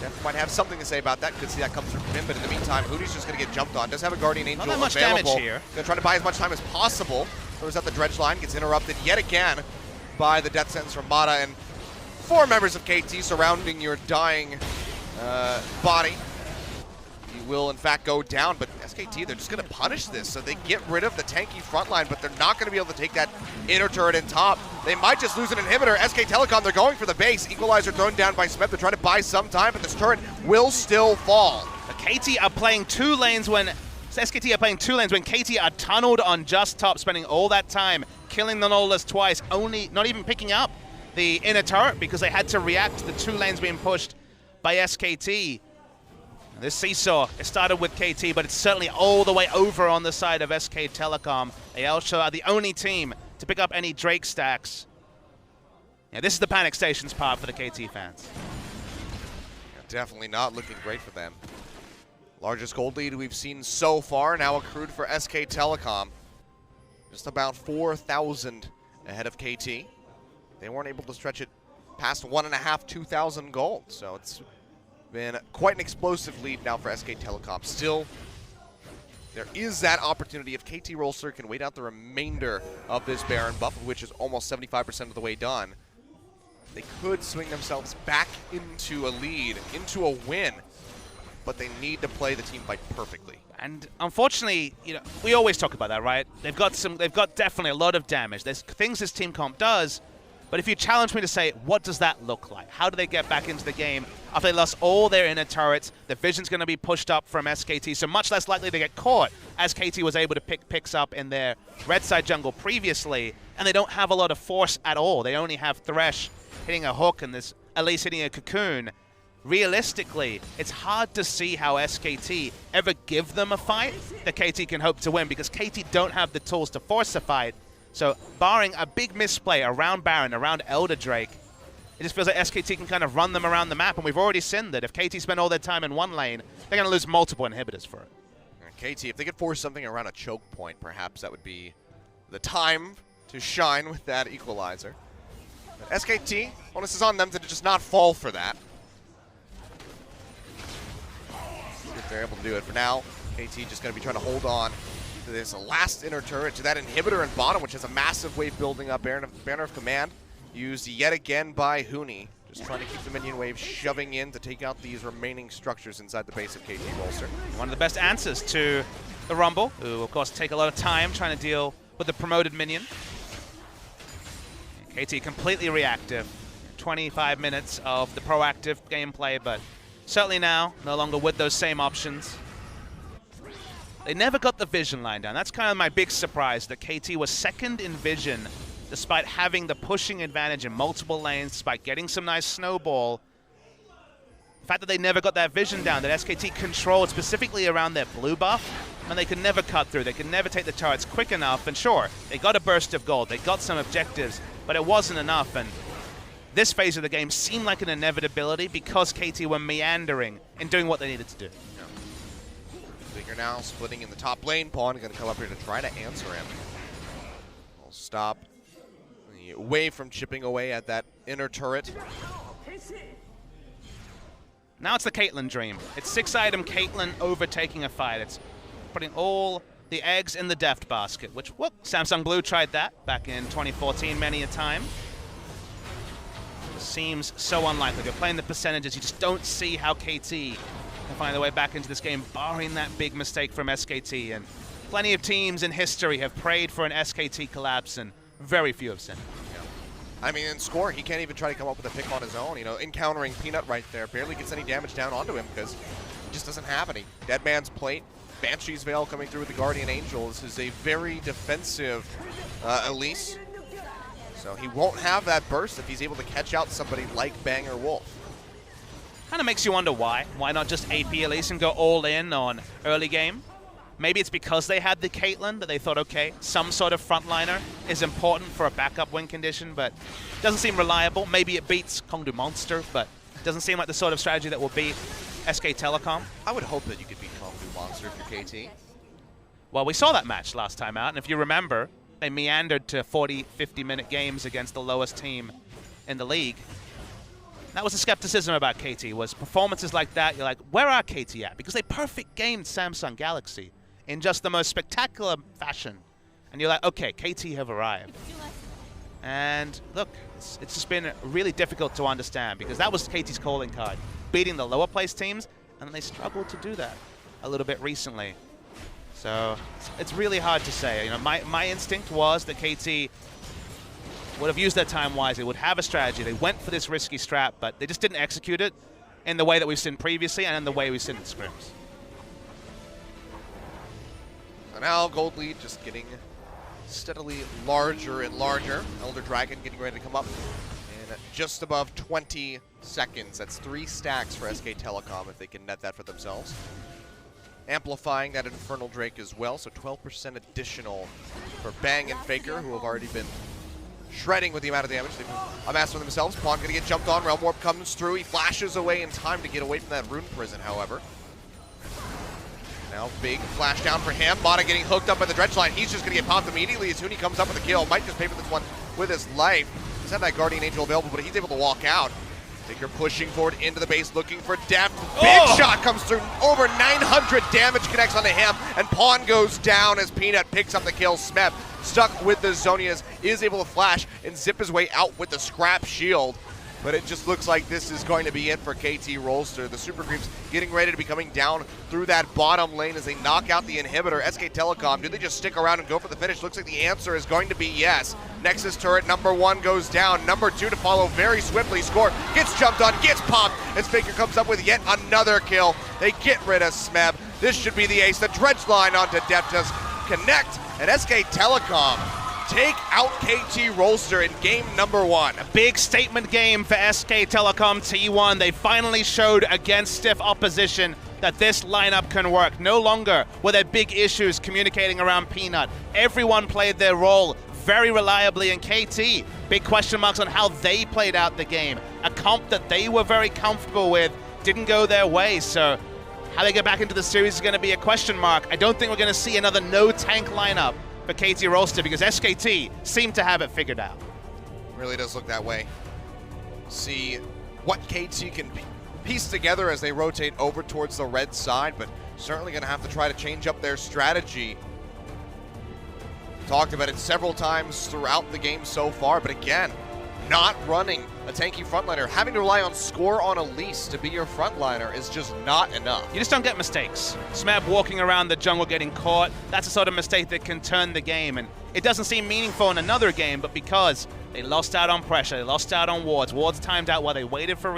Jeff might have something to say about that. Could see that come through from him, but in the meantime, Hoody's just going to get jumped on. Does have a Guardian Angel not that much available. damage here. Going to try to buy as much time as possible. Throws out the dredge line, gets interrupted yet again by the death sentence from Mata, and 4 members of KT surrounding your dying body. He will, in fact, go down, but SKT, they're just going to punish this, so they get rid of the tanky front line, but they're not going to be able to take that inner turret in top. They might just lose an inhibitor. SK Telecom, they're going for the base. Equalizer thrown down by Smith. They're trying to buy some time, but this turret will still fall. The KT are playing 2 lanes when SKT are playing 2 lanes when KT are tunneled on just top, spending all that time killing the Nollas twice, only not even picking up the inner turret because they had to react to the 2 lanes being pushed by SKT. This seesaw, it started with KT, but it's certainly all the way over on the side of SK Telecom. They also are the only team to pick up any Drake stacks. Yeah, this is the panic stations part for the KT fans. Yeah, definitely not looking great for them. Largest gold lead we've seen so far, now accrued for SK Telecom. Just about 4,000 ahead of KT. They weren't able to stretch it past 1.5, 2,000 gold, so it's been quite an explosive lead now for SK Telecom. Still, there is that opportunity if KT Rolster can wait out the remainder of this Baron buff, which is almost 75% of the way done. They could swing themselves back into a lead, into a win, but they need to play the team fight perfectly. And unfortunately, you know, we always talk about that, right? They've got definitely a lot of damage. There's things this team comp does. But if you challenge me to say, what does that look like? How do they get back into the game after they lost all their inner turrets? The vision's going to be pushed up from SKT, so much less likely to get caught, as KT was able to pick picks up in their red side jungle previously, and they don't have a lot of force at all. They only have Thresh hitting a hook and this Elise hitting a cocoon. Realistically, it's hard to see how SKT ever give them a fight that KT can hope to win, because KT don't have the tools to force a fight. So, barring a big misplay around Baron, around Elder Drake, it just feels like SKT can kind of run them around the map, and we've already seen that if KT spend all their time in one lane, they're going to lose multiple inhibitors for it. KT, if they could force something around a choke point, perhaps that would be the time to shine with that equalizer. But SKT, onus is on them to just not fall for that. See if they're able to do it. For now, KT just going to be trying to hold on to this last inner turret, to that inhibitor in bottom, which has a massive wave building up. Banner of Command used yet again by Huni. Just trying to keep the minion wave shoving in to take out these remaining structures inside the base of KT Rolster. One of the best answers to the Rumble, who of course take a lot of time trying to deal with the promoted minion. KT completely reactive. 25 minutes of the proactive gameplay, but certainly now no longer with those same options. They never got the vision line down. That's kind of my big surprise, that KT was second in vision despite having the pushing advantage in multiple lanes, despite getting some nice snowball. The fact that they never got that vision down, that SKT controlled specifically around their blue buff, and they could never cut through. They could never take the turrets quick enough. And sure, they got a burst of gold. They got some objectives, but it wasn't enough. And this phase of the game seemed like an inevitability because KT were meandering and doing what they needed to do. Figure now splitting in the top lane. Pawn going to come up here to try to answer him. We'll stop the wave from chipping away at that inner turret. Now it's the Caitlyn dream. It's 6-item Caitlyn overtaking a fight. It's putting all the eggs in the deft basket, which, whoop, Samsung Blue tried that back in 2014 many a time. Seems so unlikely. If you're playing the percentages, you just don't see how KT can find their way back into this game, barring that big mistake from SKT. And plenty of teams in history have prayed for an SKT collapse, and very few have seen it. I mean, in Score, he can't even try to come up with a pick on his own. You know, encountering Peanut right there, barely gets any damage down onto him because he just doesn't have any. Dead Man's Plate, Banshee's Veil coming through with the Guardian Angel. This is a very defensive Elise. So he won't have that burst if he's able to catch out somebody like Bang or Wolf. Kind of makes you wonder why. Why not just AP Elise and go all in on early game? Maybe it's because they had the Caitlyn that they thought, okay, some sort of frontliner is important for a backup win condition, but doesn't seem reliable. Maybe it beats Kongdu Monster, but doesn't seem like the sort of strategy that will beat SK Telecom. I would hope that you could beat Kongdu Monster if you're KT. Well, we saw that match last time out, and if you remember, they meandered to 40, 50-minute games against the lowest team in the league. That was the skepticism about KT, was performances like that, you're like, where are KT at? Because they perfect gamed Samsung Galaxy in just the most spectacular fashion. And you're like, okay, KT have arrived. And look, it's just been really difficult to understand because that was KT's calling card, beating the lower place teams, and they struggled to do that a little bit recently. So it's really hard to say. You know, my instinct was that KT would have used their time wisely, would have a strategy. They went for this risky strat, but they just didn't execute it in the way that we've seen previously and in the way we've seen in scrims. So now Gold Lead just getting steadily larger and larger. Elder Dragon getting ready to come up in just above 20 seconds. That's 3 stacks for SK Telecom if they can net that for themselves. Amplifying that Infernal Drake as well, so 12% additional for Bang and Faker, who have already been shredding with the amount of damage they've amassed for themselves. Pawn gonna get jumped on, Realm Warp comes through, he flashes away in time to get away from that Rune Prison, however. Now big flash down for him, Mata getting hooked up by the Dredge Line, he's just gonna get popped immediately as Huni comes up with a kill, might just pay for this one with his life. He's had that Guardian Angel available, but he's able to walk out. Faker pushing forward into the base, looking for depth. Big shot comes through, over 900 damage connects onto him, and Pawn goes down as Peanut picks up the kill. Smeb, stuck with the Zonias, is able to flash and zip his way out with the scrap shield. But it just looks like this is going to be it for KT Rolster. The Super Creeps getting ready to be coming down through that bottom lane as they knock out the inhibitor. SK Telecom, do they just stick around and go for the finish? Looks like the answer is going to be yes. Nexus turret number 1 goes down. Number 2 to follow very swiftly. Score gets jumped on, gets popped, as Faker comes up with yet another kill. They get rid of Smeb. This should be the ace. The Dredge Line onto Deftas. Connect, and SK Telecom take out KT Rolster in game number 1. A big statement game for SK Telecom T1. They finally showed against stiff opposition that this lineup can work. No longer were there big issues communicating around Peanut. Everyone played their role very reliably, in KT, big question marks on how they played out the game. A comp that they were very comfortable with didn't go their way, so how they get back into the series is going to be a question mark. I don't think we're going to see another no-tank lineup for KT Rolster because SKT seem to have it figured out. Really does look that way. See what KT can piece together as they rotate over towards the red side, but certainly going to have to try to change up their strategy. Talked about it several times throughout the game so far, but again, not running a tanky frontliner. Having to rely on Score on Elise to be your frontliner is just not enough. You just don't get mistakes. Smab walking around the jungle getting caught, that's the sort of mistake that can turn the game, and it doesn't seem meaningful in another game, but because they lost out on pressure, they lost out on wards timed out while they waited for